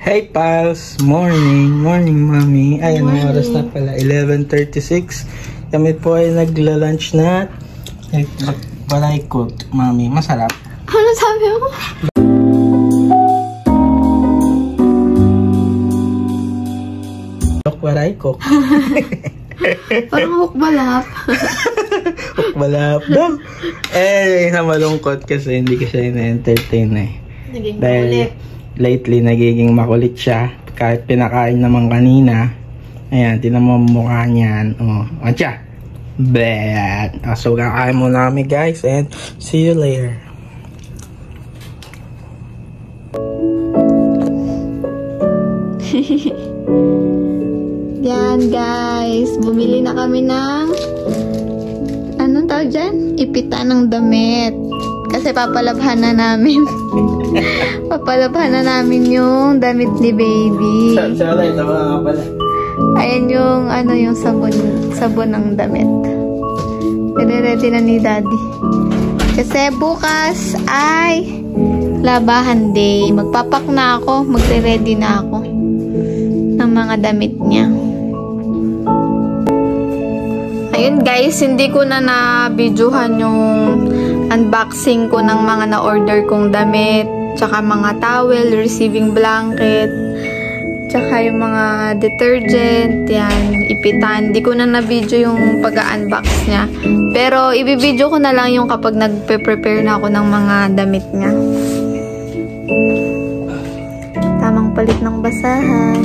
Hey pals! Morning! Morning mami! Ay, anong oras na pala? 11:36. Kami po ay nagla-lunch na balay cooked, mami. Masarap. Ano sabi mo? Balay cook. Parang hukbalap. Hukbalap daw. Malungkot kasi hindi ko siya na-entertain eh. Dahil lately nagiging makulit siya. Kahit pinakain naman kanina. Ayan, tinan mo mukha niyan. Oh, atya. Bad. So, kakain muna kami guys and see you later. Yan guys, bumili na kami ng anong tawag dyan? Ipitan ng damit. Kasi papalabhan na namin. Papalabhan na namin yung damit ni baby. Ito mga pala. Ayan yung yung sabon ng damit. Nire-ready na ni daddy. Kasi bukas ay labahan day. Magpapak na ako, magre-ready na ako ng mga damit niya. Ayun guys, hindi ko na na-videohan yung unboxing ko ng mga na-order kong damit, tsaka mga towel, receiving blanket, tsaka yung mga detergent, yan, ipitan. Hindi ko na na-video yung pag-unbox niya. Pero i-video ko na lang yung kapag nagpe-prepare na ako ng mga damit niya. Tamang palit ng basahan.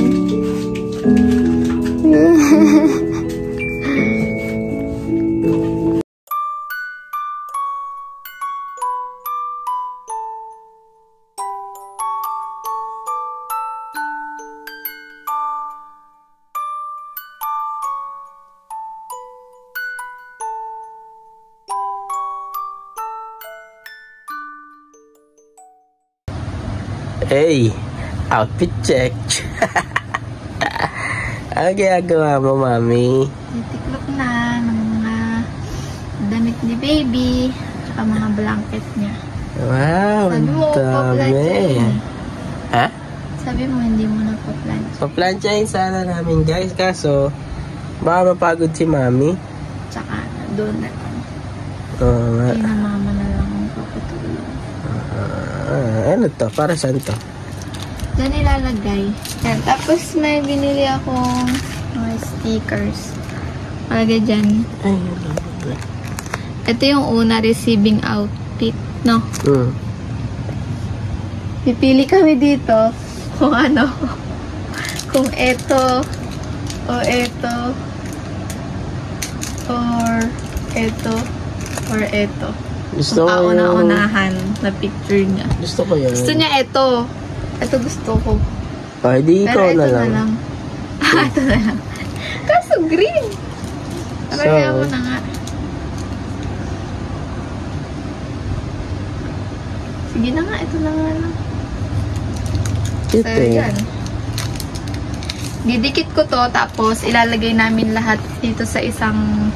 Hey, outfit check. Ano ginagawa mo, mami? Natiklop na ng mga damit ni baby, tsaka mga blanket niya. Wow, ang dami. Ha? Sabi mo, hindi mo na pa-plancha. Pa-planchahin sana namin, guys. Kaso, baka mapagod si mami. Tsaka, doon na lang. Oo nga. Hindi na mama na lang ang papatulong. Ano to? Para saan to? Diyan ilalagay. Yan. Tapos may binili akong mga stickers. Malagay dyan. Ay, ito yung una, receiving outfit, no? Pipili kami dito kung ano. Kung ito, o ito, or ito, or ito. Gusto ko yung kauna-unahan na picture niya. Gusto ko yan. Gusto niya ito. Ito gusto ko. Ay, di ikaw na lang. Ito na lang. Kaso green. Kaya mo na nga. Sige na nga, ito na nga lang. Ito So, yan. Didikit ko to, tapos ilalagay namin lahat dito sa isang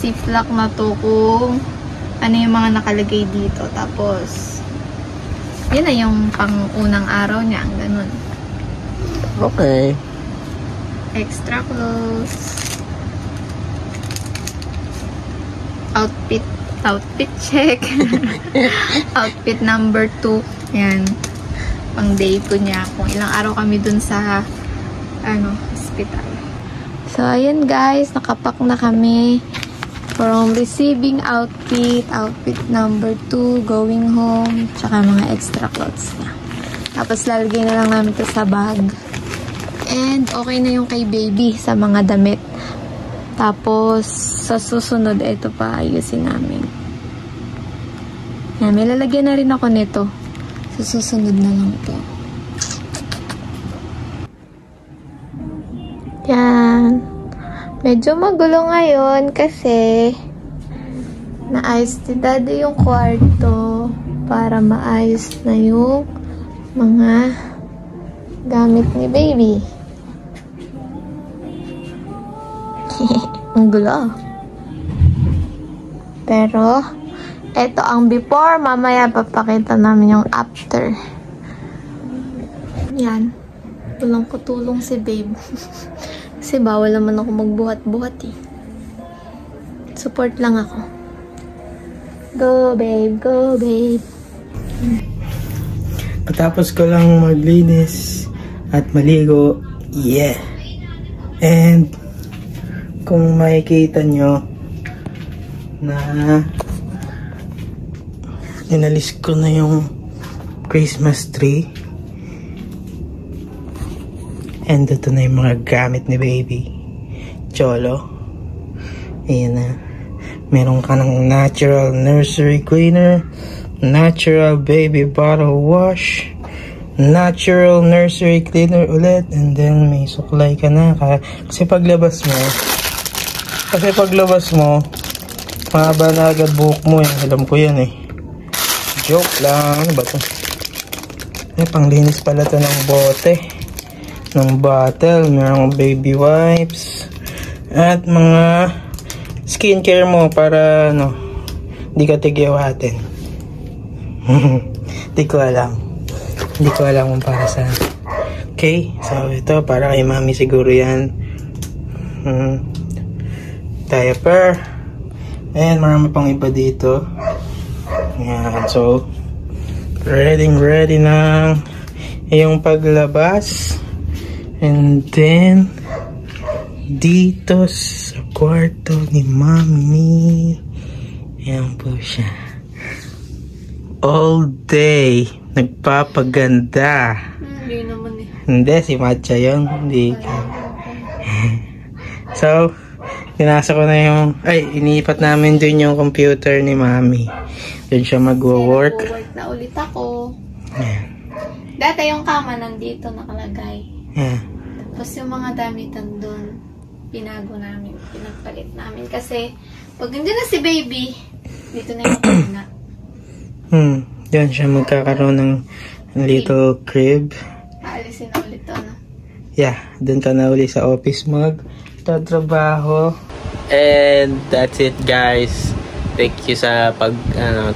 ziplock na to kung ano yung mga nakalagay dito. Tapos, yun na yung pang-unang araw niya. Ganun. Okay. Extra clothes. Outfit check. Outfit number 2. Yan. Pang day ko niya. Kung ilang araw kami dun sa hospital. So, ayun guys. Nakapak na kami. From receiving outfit number 2, going home, tsaka mga extra clothes niya. Tapos lalagay na lang namin ito sa bag. And okay na yung kay baby sa mga damit. Tapos sa susunod, ito pa ayusin namin. Yan, may lalagyan na rin ako nito. Sa susunod na lang ito. Yan. Medyo magulo ngayon kasi naayos ni daddy yung kwarto para maayos na yung mga gamit ni baby. Ang gulo. Pero, ito ang before. Mamaya papakita namin yung after. Yan. Walang katulong si babe. Kasi bawal naman ako magbuhat-buhat eh. Support lang ako. Go babe, go babe. Patapos ko lang maglinis at maligo. Yeah. And kung makikita nyo na inalis ko na yung Christmas tree. And ito na yung mga gamit ni baby Cholo. Ayan na. Meron ka ng natural nursery cleaner, natural baby bottle wash, natural nursery cleaner ulit, and then may suklay ka na. Kasi paglabas mo, mahaba na agad buhok mo eh. Alam ko yan eh. Joke lang. Ano ba ito? Panglinis pala ito ng bote. Ng bottle. Mayroong baby wipes. At mga skincare mo para hindi ka tigyawatin. Hindi ko alam kung para saan. Okay, so ito para kay mami siguro yan. Diaper. And marami pang iba dito. Yan, so ready na yung paglabas. And then dito sa kwarto ni mami, yan po siya. All day nagpapaganda. Hindi naman eh. Hindi, si Matcha yun. Hindi ka. So pinasa ko na iniipat namin dun yung computer ni mami. Dun siya magwo-work. Mag-work na ulit ako. Yeah. Dati yung kama nandito nakalagay. Yeah. Tapos yung mga damitan dun, pinagpalit namin. Kasi, pag hindi na si baby, dito na yung kama. Yan siya magkakaroon ng little crib. Aalisin na ulit to, no? Yeah, dun ka na ulit sa office tatrabaho. And that's it guys. Thank you sa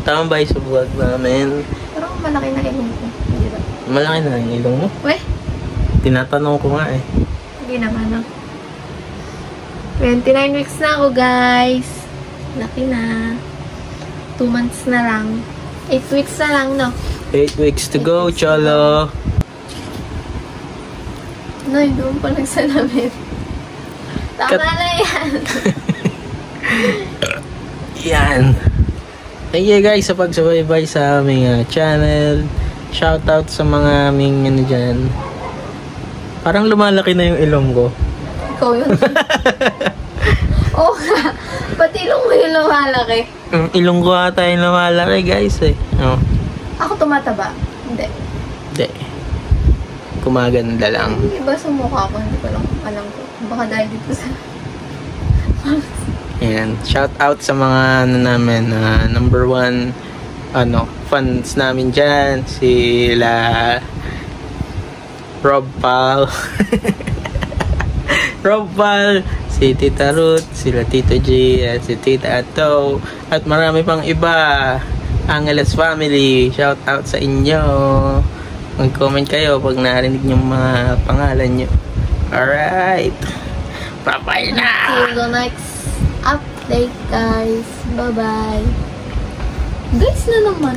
tambay sa vlog namin. Pero malaki na ilong ko. Hindi ba? Malaki na yung ilong mo? Weh? Tinatanong ko nga eh. Hindi naman, no? 29 weeks na ako, guys. Laki na. 2 months na lang. 8 weeks na lang, no? 8 weeks to go, Cholo. Noy, doon pa lang sa lamin. Tama na yan. Yan. Thank you guys sa pagsubaybay sa aming channel. Shoutout sa mga aming dyan. Parang lumalaki na yung ilong ko. Ikaw yun. Oo nga. Pati ilong mo yung lumalaki. Ilong ko ata yung lumalaki guys eh. Oh. Ako tumataba? Hindi. Hindi. Kumaganda lang. Iba sa mukha ko. Hindi ko lang alam ko. Baka dahil dito sa... Ayan. Shout out sa mga namin number 1 fans namin dyan. Sila Rob Pal. Rob Pal, si Tita Ruth, sila Tito G, at si Tita Ato, at marami pang iba. Angeles family, shout out sa inyo. Mag-comment kayo pag narinig yung mga pangalan nyo. Alright. Bye-bye na! See you the next update, guys. Bye-bye. Guys na naman.